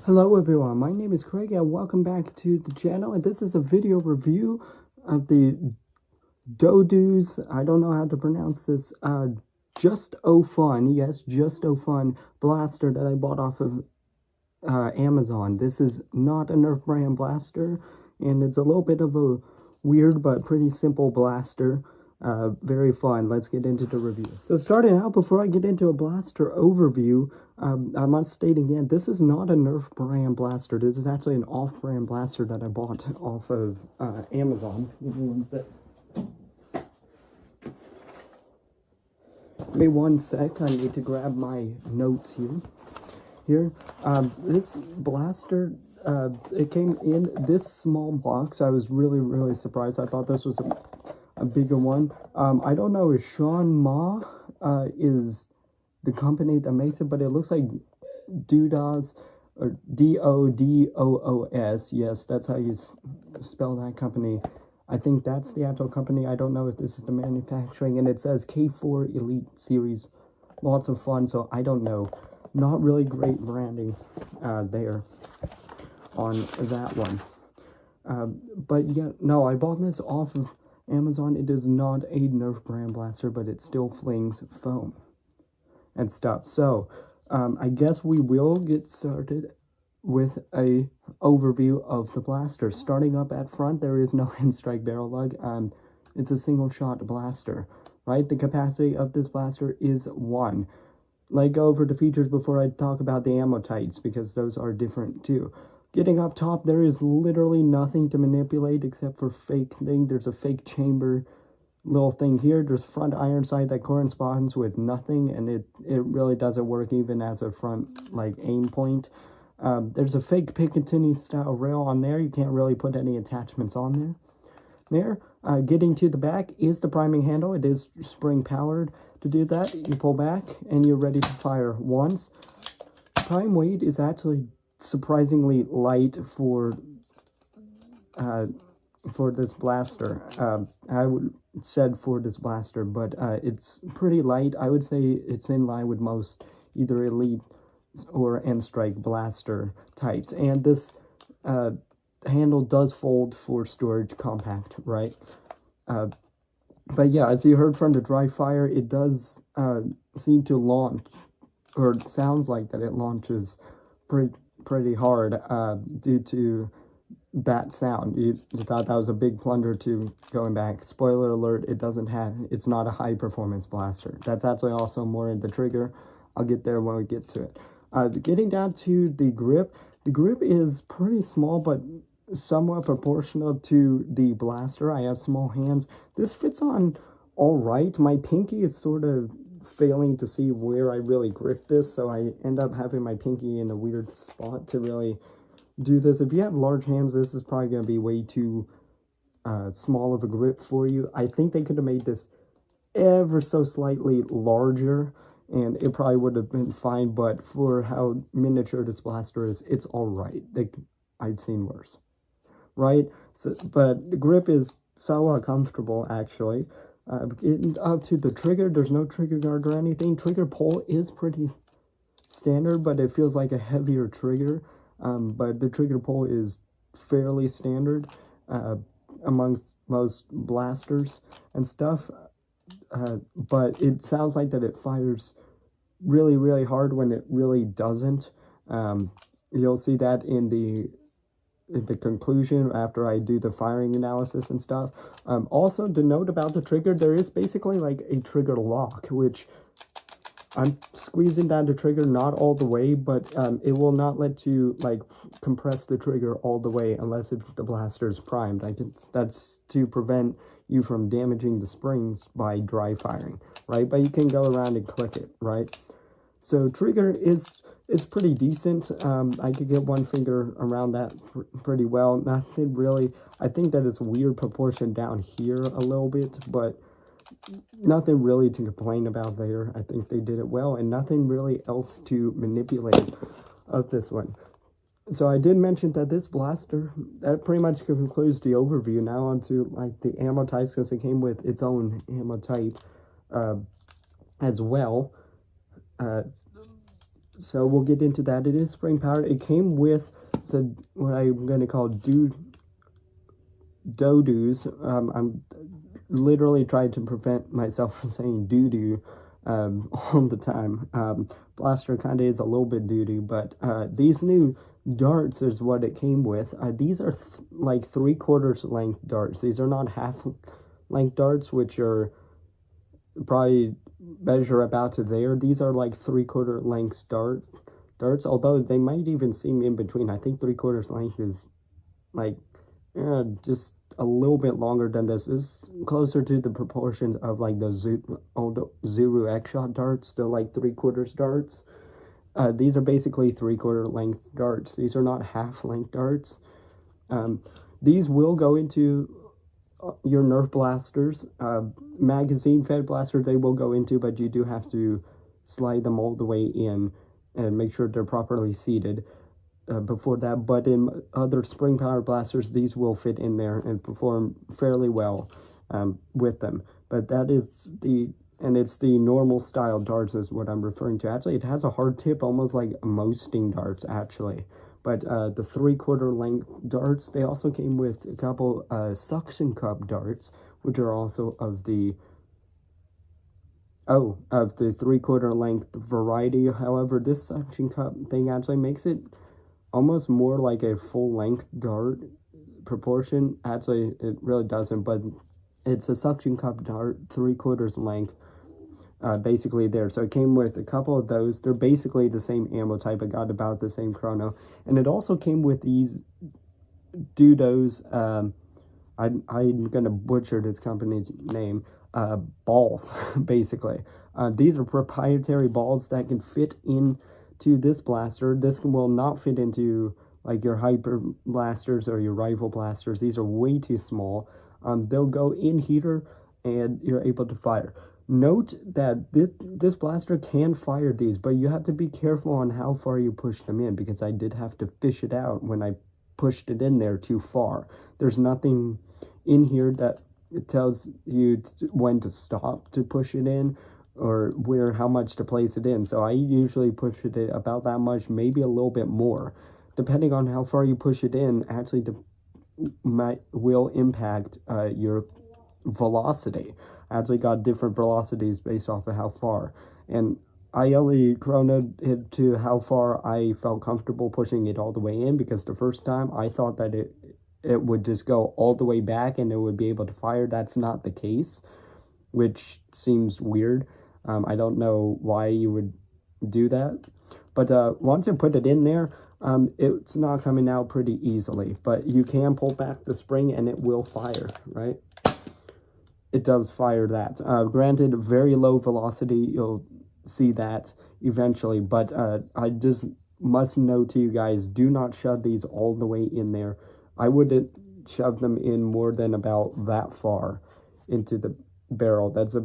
Hello everyone, my name is Craig and welcome back to the channel, and this is a video review of the DODOOS, I don't know how to pronounce this, Just O Fun, yes, Just O Fun blaster that I bought off of Amazon. This is not a Nerf brand blaster, and it's a little bit of a weird but pretty simple blaster. Very fun. Let's get into the review. So starting out, before I get into a blaster overview, I must state again, this is not a Nerf brand blaster. This is actually an off-brand blaster that I bought off of Amazon. Give me one sec. Give me one sec. I need to grab my notes here. This blaster, it came in this small box. I was really surprised. I thought this was a bigger one. I don't know if Sean Ma is the company that makes it, but it looks like DODOOS, or DODOOS. Yes, that's how you spell that company. I think that's the actual company. I don't know if this is the manufacturing, and it says K4 Elite Series. Lots of fun, so I don't know. Not really great branding there on that one. But yeah, no, I bought this off of Amazon. It is not a Nerf brand blaster, but it still flings foam and stuff. So I guess we will get started with a overview of the blaster. Starting up at front, there is no end strike barrel lug. It's a single shot blaster, right? The capacity of this blaster is 1. Let's go over the features before I talk about the ammo types, because those are different too. Getting up top, there is literally nothing to manipulate except for fake thing. There's a fake chamber little thing here. There's front iron sight that corresponds with nothing, and it really doesn't work even as a front like aim point. There's a fake Picatinny style rail on there. You can't really put any attachments on there. Getting to the back is the priming handle. It is spring powered. To do that, you pull back and you're ready to fire once. Prime weight is actually surprisingly light for this blaster. I would said for this blaster, but it's pretty light. I would say it's in line with most either Elite or End Strike blaster types, and this handle does fold for storage compact, right? But yeah, as you heard from the dry fire, it does seem to launch, or it sounds like that it launches pretty hard due to that sound. You thought that was a big plunder to going back. Spoiler alert, it's not a high performance blaster. That's actually also more in the trigger. I'll get there when we get to it. Getting down to the grip is pretty small, but somewhat proportional to the blaster. I have small hands. This fits on all right. My pinky is sort of failing to see where I really grip this, so I end up having my pinky in a weird spot to really do this. If you have large hands, this is probably going to be way too small of a grip for you. I think they could have made this ever so slightly larger, and it probably would have been fine, but for how miniature this blaster is, it's all right. I've seen worse, right? So, but the grip is somewhat comfortable, actually. Getting up to the trigger, there's no trigger guard or anything. Trigger pull is pretty standard, but it feels like a heavier trigger. But the trigger pull is fairly standard amongst most blasters and stuff. But it sounds like that it fires really hard when it really doesn't. You'll see that in the conclusion after I do the firing analysis and stuff. Also, to note about the trigger, there is basically like a trigger lock, which I'm squeezing down the trigger, not all the way, but it will not let you like compress the trigger all the way unless if the blaster is primed. That's to prevent you from damaging the springs by dry firing, right? But you can go around and click it, right? So trigger is pretty decent. I could get one finger around that pretty well. Nothing really. I think that it's weird proportion down here a little bit, but nothing really to complain about there. I think they did it well, and nothing really else to manipulate of this one. So I did mention that this blaster, that pretty much concludes the overview. Now onto like the ammo types, because it came with its own ammo type as well. So we'll get into that. It is spring powered. It came with what I'm going to call DODOOS. I'm literally trying to prevent myself from saying doo-doo all the time. Blaster kind of is a little bit doo-doo, but these new darts is what it came with. These are like 3/4 length darts. These are not half length darts, which are probably measure about to there. These are like 3/4 length darts, although they might even seem in between. I think 3/4 length is like just a little bit longer than this. Is closer to the proportions of like the Zuru X-Shot darts, the like 3/4 darts. These are basically 3/4 length darts. These are not half length darts. These will go into your Nerf blasters. Magazine fed blasters they will go into, but you do have to slide them all the way in and make sure they're properly seated before that. But in other spring powered blasters, these will fit in there and perform fairly well with them. But that is it's the normal style darts is what I'm referring to. Actually, it has a hard tip, almost like Mosting darts, actually. But the 3/4 length darts, they also came with a couple suction cup darts, which are also of the 3/4 length variety. However, this suction cup thing actually makes it almost more like a full length dart proportion. Actually, it really doesn't, but it's a suction cup dart, 3/4 length. Basically there. So it came with a couple of those. They're basically the same ammo type. I got about the same chrono. And it also came with these DODOOS, I'm going to butcher this company's name, balls, basically. These are proprietary balls that can fit into this blaster. This will not fit into like your hyper blasters or your rifle blasters. These are way too small. They'll go in here and you're able to fire. Note that this blaster can fire these, but you have to be careful on how far you push them in, because I did have to fish it out when I pushed it in there too far. There's nothing in here that tells you when to stop to push it in or how much to place it in. So I usually push it about that much, maybe a little bit more. Depending on how far you push it in, actually will impact your velocity. I actually got different velocities based off of how far, and I only chronoed it to how far I felt comfortable pushing it all the way in, because the first time I thought that it would just go all the way back and it would be able to fire. That's not the case, which seems weird. I don't know why you would do that, but once you put it in there, it's not coming out pretty easily, but you can pull back the spring and it will fire, right? It does fire that. Granted, very low velocity, you'll see that eventually, but I just must note to you guys, do not shove these all the way in there. I wouldn't shove them in more than about that far into the barrel. That's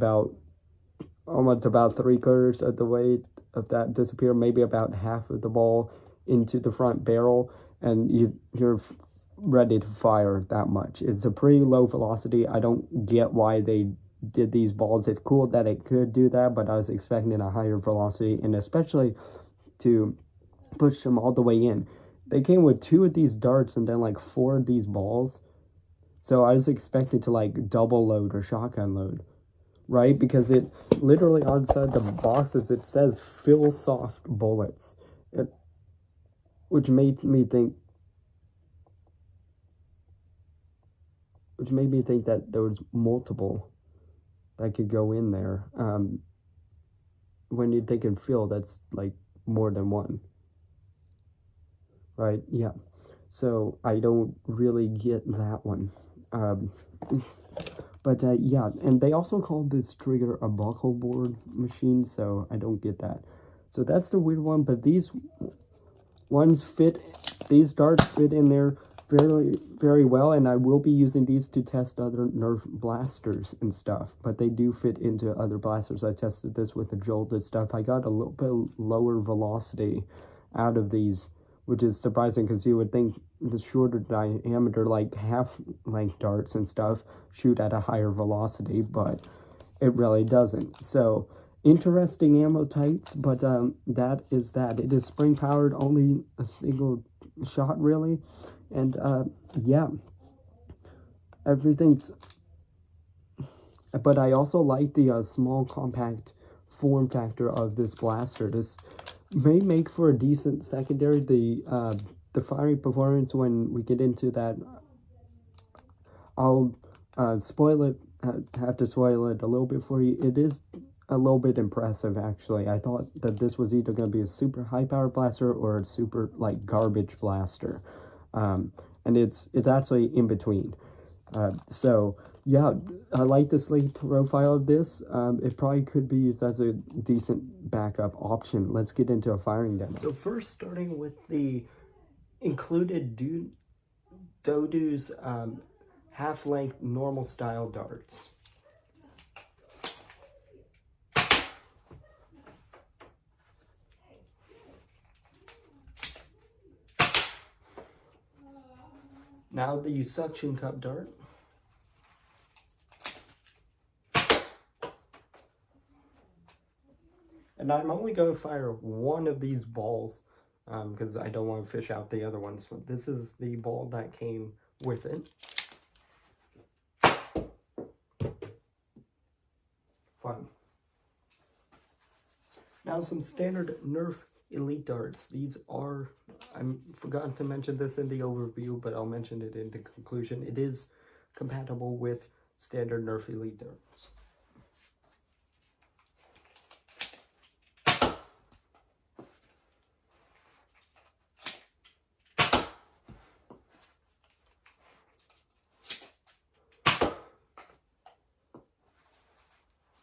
almost about 3/4 of the way of that disappear, maybe about half of the ball into the front barrel, and you're ready to fire that much. It's a pretty low velocity. I don't get why they did these balls. It's cool that it could do that, but I was expecting a higher velocity, and especially to push them all the way in. They came with 2 of these darts and then like 4 of these balls, so I was expecting to like double load or shotgun load, right? Because it literally outside the boxes it says fill soft bullets, which made me think that there was multiple that could go in there. When you're thinking fill, that's like more than one, right? Yeah. So I don't really get that one. But yeah, and they also called this trigger a buckle board machine, so I don't get that. So that's the weird one, but these darts fit in there very well, and I will be using these to test other Nerf blasters and stuff, but they do fit into other blasters. I tested this with the jolted stuff. I got a little bit lower velocity out of these, which is surprising, because you would think the shorter diameter, like half-length darts and stuff, shoot at a higher velocity, but it really doesn't. So interesting ammo types, but that is that. It is spring powered, only a single shot really, and yeah, everything's. But I also like the small compact form factor of this blaster. This may make for a decent secondary. The firing performance, when we get into that, I'll spoil it. Have to spoil it a little bit for you. It is a little bit impressive, actually. I thought that this was either going to be a super high power blaster or a super like garbage blaster, and it's actually in between. So yeah, I like the sleek profile of this. It probably could be used as a decent backup option. Let's get into a firing demo. So first, starting with the included DODOOS half-length normal style darts. Now the suction cup dart. And I'm only going to fire one of these balls because I don't want to fish out the other ones. But this is the ball that came with it. Fun. Now some standard Nerf Elite darts. These are, I forgot to mention this in the overview, but I'll mention it in the conclusion. It is compatible with standard Nerf Elite darts.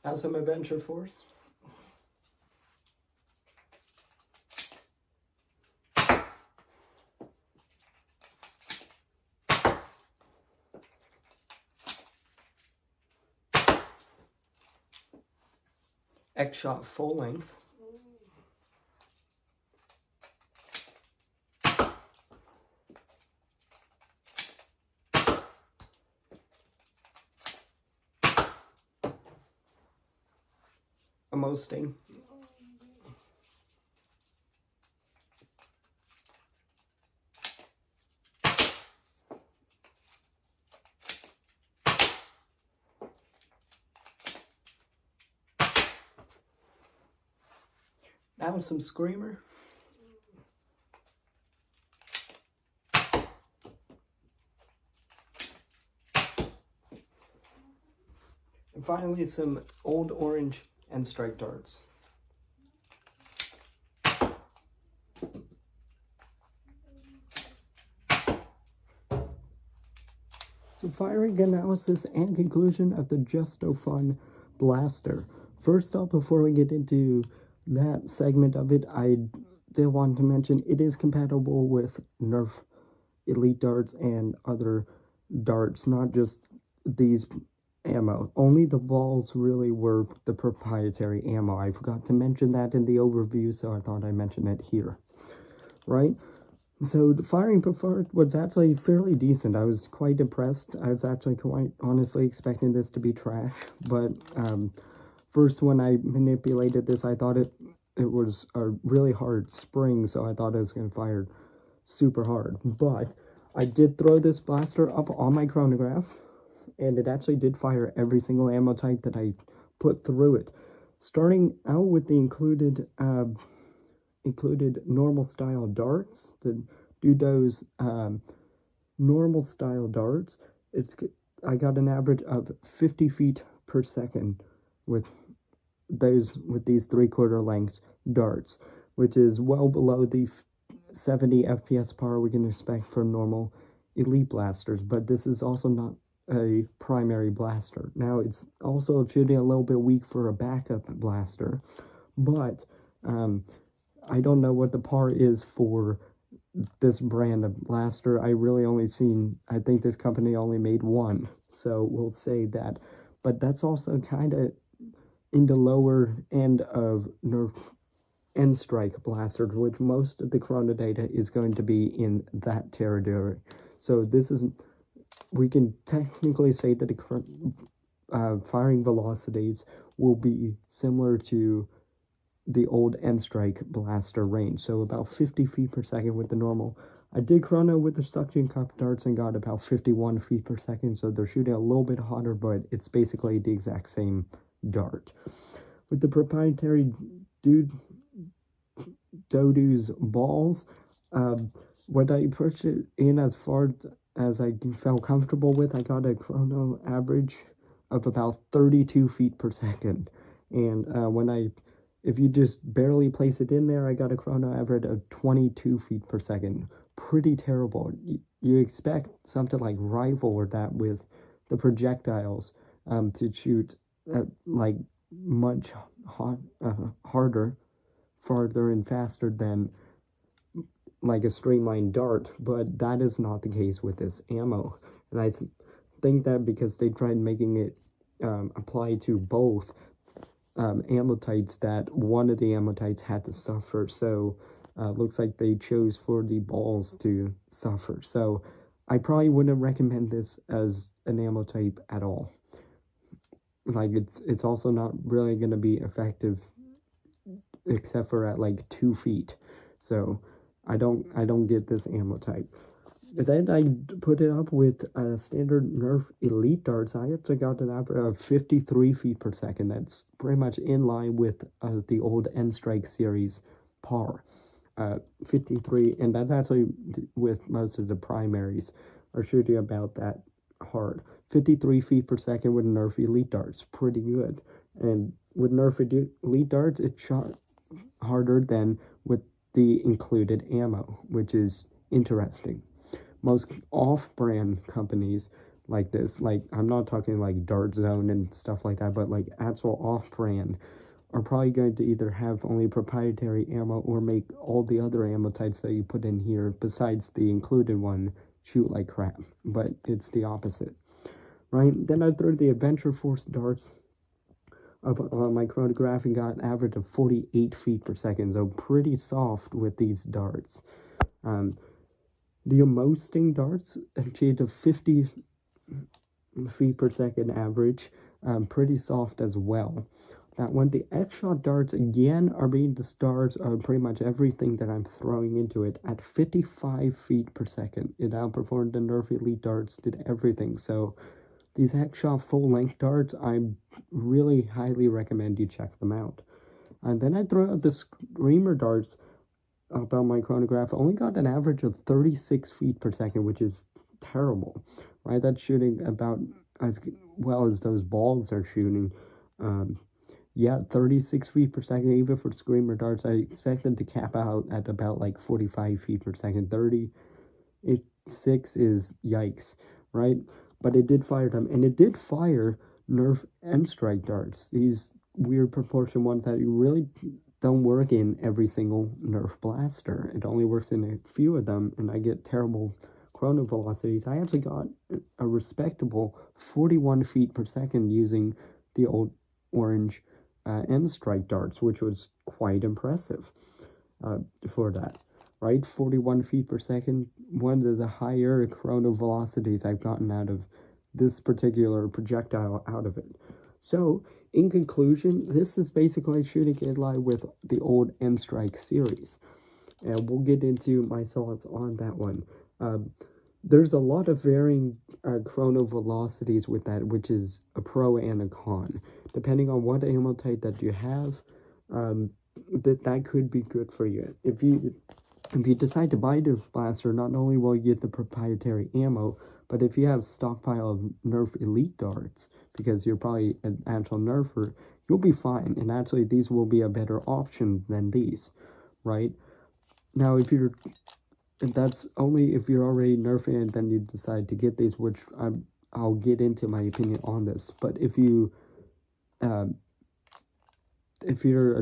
Now some Adventure Force. X-Shot full length. A Mosting. Now some Screamer. And finally some Old Orange and strike darts. So firing analysis and conclusion of the Just-O-Fun blaster. First off, before we get into that segment of it, I did want to mention it is compatible with Nerf Elite darts and other darts, not just these ammo. Only the balls really were the proprietary ammo. I forgot to mention that in the overview, so I thought I'd mention it here. Right? So the firing performance was actually fairly decent. I was quite impressed. I was actually quite honestly expecting this to be trash, but first when I manipulated this, I thought it was a really hard spring, so I thought it was going to fire super hard. But I did throw this blaster up on my chronograph, and it actually did fire every single ammo type that I put through it. Starting out with the included normal style darts, the DODOOS normal style darts. I got an average of 50 feet per second with these 3/4 length darts, which is well below the 70 FPS power we can expect from normal elite blasters. But this is also not a primary blaster. Now it's also shooting a little bit weak for a backup blaster, but I don't know what the par is for this brand of blaster. I really only seen, I think this company only made one, so we'll say that. But that's also kind of in the lower end of Nerf N-Strike blasters, which most of the chrono data is going to be in that territory. So this is, we can technically say that firing velocities will be similar to the old N-Strike blaster range, so about 50 feet per second with the normal. I did chrono with the suction cup darts and got about 51 feet per second, so they're shooting a little bit hotter, but it's basically the exact same dart. With the proprietary DODOOS balls, when I pushed it in as far as I felt comfortable with, I got a chrono average of about 32 feet per second. And if you just barely place it in there, I got a chrono average of 22 feet per second. Pretty terrible. You expect something like rival that with the projectiles to shoot like much harder, farther, and faster than like a streamlined dart, but that is not the case with this ammo. And I think that because they tried making it apply to both ammo types, that one of the ammo types had to suffer, so looks like they chose for the balls to suffer. So I probably wouldn't recommend this as an ammo type at all. Like, it's also not really going to be effective except for at like 2 feet, so I don't get this ammo type. But then I put it up with standard Nerf Elite darts. I actually got an average of 53 feet per second. That's pretty much in line with the old N-Strike series par. 53, and that's actually with most of the primaries are shooting about that hard. 53 feet per second with Nerf Elite darts. Pretty good. And with Nerf Elite darts, it shot harder than with the included ammo, which is interesting. Most off-brand companies like this, like, I'm not talking like Dart Zone and stuff like that, but like actual off-brand, are probably going to either have only proprietary ammo or make all the other ammo types that you put in here besides the included one shoot like crap. But it's the opposite, right? Then I threw the Adventure Force darts up on my chronograph and got an average of 48 feet per second, so pretty soft with these darts. The Amosting darts achieved a 50 feet per second average, pretty soft as well. That one, the X-Shot darts again are being the stars of pretty much everything that I'm throwing into it at 55 feet per second. It outperformed the Nerf Elite darts, did everything. So these X-Shot full-length darts, I really highly recommend you check them out. And then I threw out the Screamer darts about my chronograph. I only got an average of 36 feet per second, which is terrible, right? That's shooting about as well as those balls are shooting. Yeah, 36 feet per second, even for Screamer darts. I expected to cap out at about like 45 feet per second. 36 is yikes, right? But it did fire them, and it did fire Nerf N-Strike darts. These weird proportion ones that you really don't work in every single Nerf blaster. It only works in a few of them, and I get terrible chrono velocities. I actually got a respectable 41 feet per second using the old orange N-Strike darts, which was quite impressive for that, right? 41 feet per second, one of the higher chrono velocities I've gotten out of this particular projectile out of it. So, in conclusion, this is basically shooting in line with the old N-Strike series, and we'll get into my thoughts on that one. There's a lot of varying chrono velocities with that, which is a pro and a con. Depending on what ammo type that you have, that could be good for you. If you decide to buy this blaster, not only will you get the proprietary ammo, but if you have stockpile of Nerf Elite darts, because you're probably an actual Nerfer, you'll be fine. And actually, these will be a better option than these, right? Now, that's only if you're already Nerfing and then you decide to get these, which I'll get into my opinion on this. But if you're a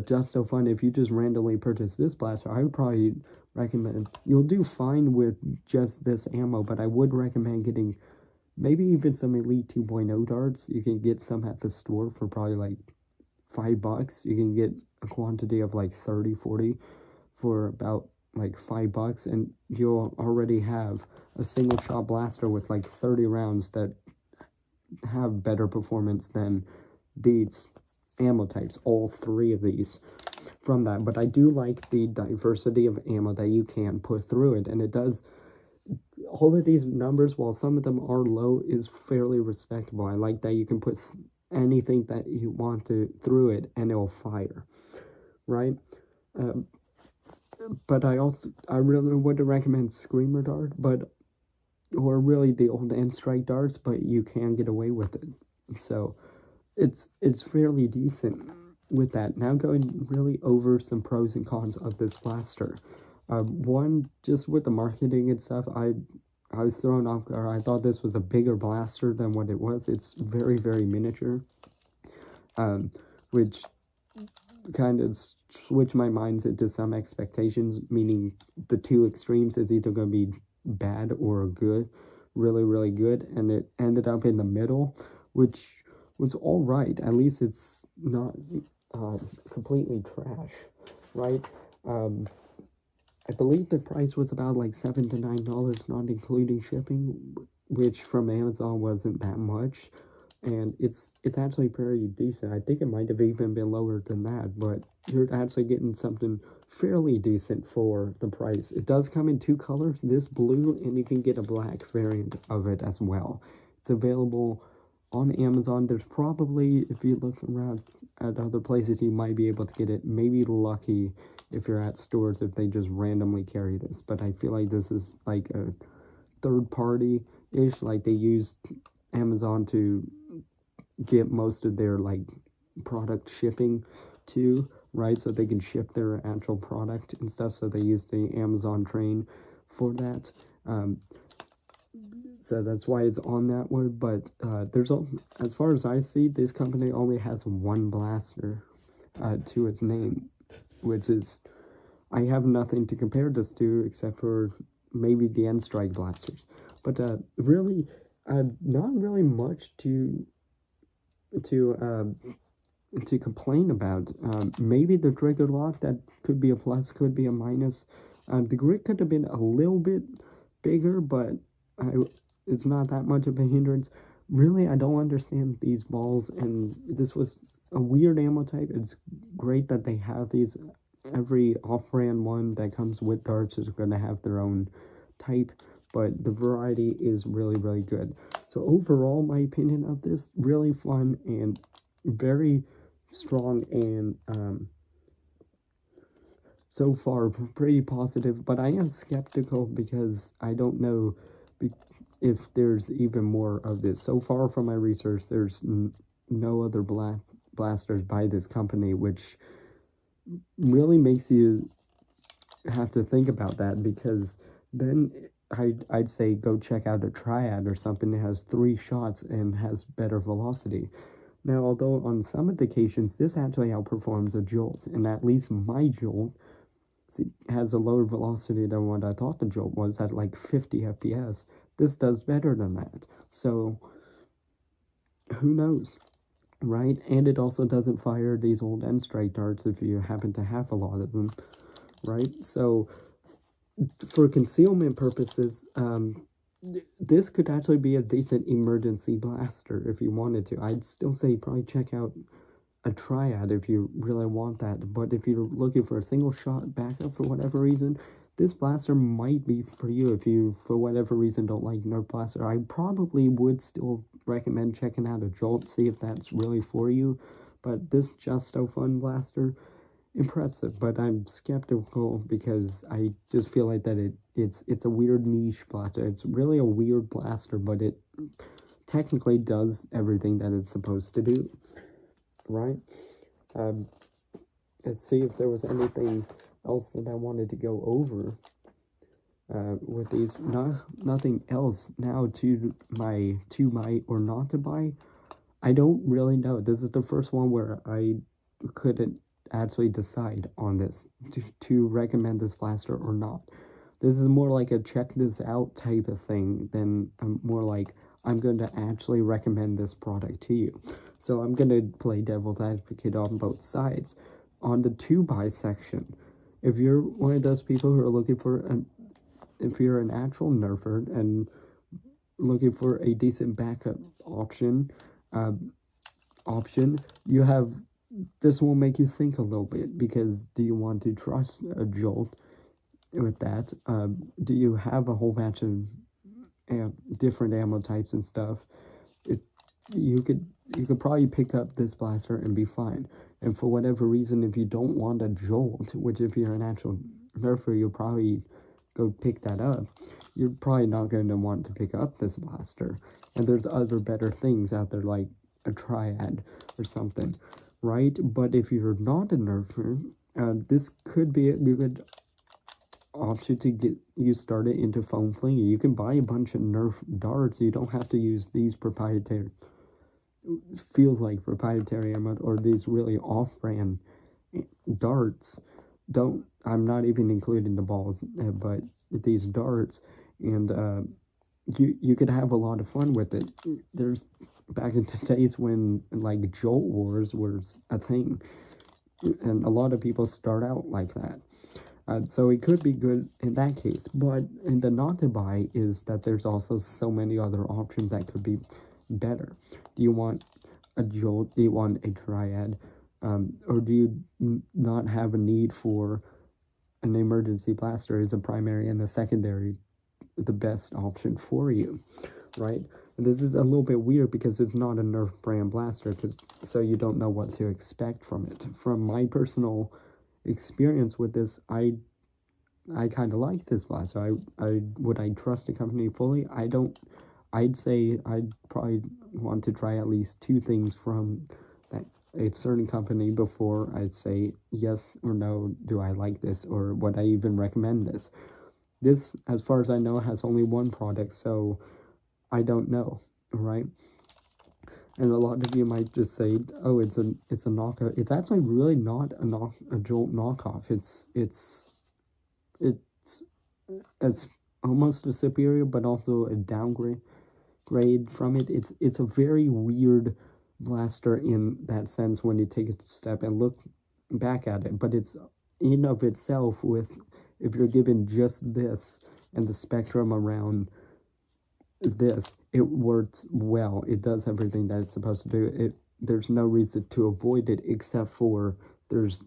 Justo Fun, if you just randomly purchase this blaster, I would probably recommend, you'll do fine with just this ammo, but I would recommend getting maybe even some Elite 2.0 darts. You can get some at the store for probably like $5. You can get a quantity of like 30, 40 for about like $5, and you'll already have a single shot blaster with like 30 rounds that have better performance than these ammo types, all 3 of these from that. But I do like the diversity of ammo that you can put through it, and it does, all of these numbers, while some of them are low, is fairly respectable. I like that you can put anything that you want to through it and it'll fire, right? But I really would recommend Screamer Dart, or really the old End Strike darts, but you can get away with it. So it's fairly decent with that. Now going really over some pros and cons of this blaster. One, just with the marketing and stuff, I was thrown off guard. I thought this was a bigger blaster than what it was. It's very, very miniature, which kind of switched my minds into some expectations, meaning the 2 extremes is either going to be bad or good, really, really good, and it ended up in the middle, which was all right. At least it's not completely trash, right? I believe the price was about like $7 to $9, not including shipping, which from Amazon wasn't that much, and it's actually pretty decent. I think it might have even been lower than that, but you're actually getting something fairly decent for the price. It does come in 2 colors, this blue, and you can get a black variant of it as well. It's available on Amazon. There's probably, if you look around at other places, you might be able to get it. Maybe lucky if you're at stores if they just randomly carry this, but I feel like this is like a third party ish, like they used Amazon to get most of their like product shipping to, right? So they can ship their actual product and stuff, so they use the Amazon train for that. So that's why it's on that one. But as far as I see, this company only has 1 blaster to its name, which is, I have nothing to compare this to except for maybe the End Strike blasters. But really, not really much to complain about. Maybe the trigger lock, that could be a plus, could be a minus. The grip could have been a little bit bigger, but it's not that much of a hindrance. Really, I don't understand these balls, and this was a weird ammo type. It's great that they have these. Every off-brand one that comes with darts is going to have their own type, but the variety is really, really good. So overall, my opinion of this, really fun and very strong, and so far pretty positive, but I am skeptical because I don't know if there's even more of this. So far from my research, there's no other blasters by this company, which really makes you have to think about that, because then I'd say go check out a Triad or something that has 3 shots and has better velocity. Now, although on some occasions this actually outperforms a Jolt, and at least my Jolt has a lower velocity than what I thought the Jolt was at like 50 FPS. This does better than that. So who knows? Right? And it also doesn't fire these old End Strike darts if you happen to have a lot of them, right? So for concealment purposes, this could actually be a decent emergency blaster if you wanted to. I'd still say probably check out a Triad if you really want that, but if you're looking for a single shot backup for whatever reason, this blaster might be for you. If you, for whatever reason, don't like Nerf blaster, I probably would still recommend checking out a Jolt, see if that's really for you. But this Just So Fun blaster, impressive, but I'm skeptical because I just feel like that it's a weird niche blaster. It's really a weird blaster, but it technically does everything that it's supposed to do, right? Let's see if there was anything else that I wanted to go over with these. Nothing else. Now to my or not to buy, I don't really know. This is the first one where I couldn't actually decide on this to recommend this blaster or not. This is more like a check this out type of thing than more like I'm going to actually recommend this product to you. So I'm going to play devil's advocate on both sides. On the to buy section, if you're one of those people who are looking for if you're an actual nerfer and looking for a decent backup option, you have, this will make you think a little bit, because do you want to trust a Jolt with that? Do you have a whole batch of different ammo types and stuff? You could probably pick up this blaster and be fine. And for whatever reason, if you don't want a Jolt, which if you're an actual nerfer, you'll probably go pick that up, you're probably not going to want to pick up this blaster. And there's other better things out there, like a Triad or something, right? But if you're not a nerfer, this could be a good option to get you started into foam flinging. You can buy a bunch of Nerf darts. You don't have to use these proprietary, feels like proprietary ammo, or these really off-brand darts. I'm not even including the balls, but these darts, and you could have a lot of fun with it. There's back in the days when like Jolt Wars was a thing, and a lot of people start out like that. So it could be good in that case, but in the not to buy is that there's also so many other options that could be better. Do you want a Jolt? Do you want a Triad? Or do you not have a need for an emergency blaster as a primary and a secondary, the best option for you, right? And this is a little bit weird because it's not a Nerf brand blaster, so you don't know what to expect from it. From my experience with this, I kind of like this blaster. Would I trust the company fully? I don't. I'd say I'd probably want to try at least 2 things from a certain company before I'd say yes or no, do I like this, or would I even recommend this. This, as far as I know, has only 1 product, so I don't know, right? And a lot of you might just say, oh, it's a knockoff. It's actually really not a Jolt knockoff. It's almost a superior, but also a downgrade from it. It's a very weird blaster in that sense when you take a step and look back at it, but it's in of itself, if you're given just this and the spectrum around this, it works well. It does everything that it's supposed to do. There's no reason to avoid it, except for there's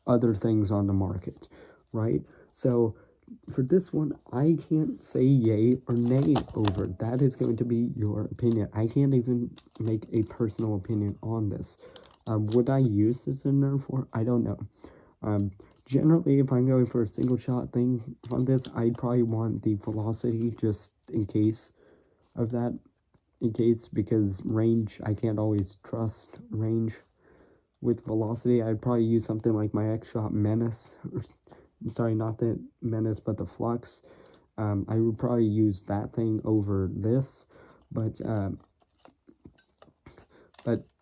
other things on the market, right? So for this one, I can't say yay or nay over. That is going to be your opinion. I can't even make a personal opinion on this. Would I use this in Nerf War? I don't know. Generally, if I'm going for a single shot thing on this, I'd probably want the velocity just in case of that. Because range, I can't always trust range with velocity. I'd probably use something like my X-Shot Menace, sorry, not the Menace, but the Flux. I would probably use that thing over this, but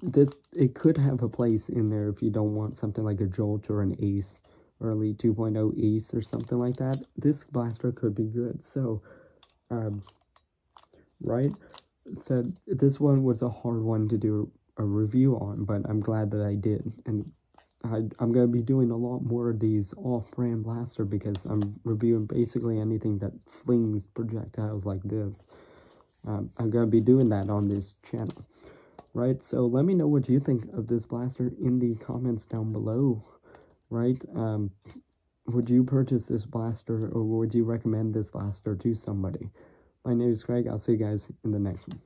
this, it could have a place in there if you don't want something like a Jolt or an Ace, or Elite 2.0 Ace or something like that. This blaster could be good. So, right? So this one was a hard one to do a review on, but I'm glad that I did. And I'm going to be doing a lot more of these off-brand blaster, because I'm reviewing basically anything that flings projectiles like this. I'm going to be doing that on this channel, right? So let me know what you think of this blaster in the comments down below, right? Would you purchase this blaster, or would you recommend this blaster to somebody? My name is Craig. I'll see you guys in the next one.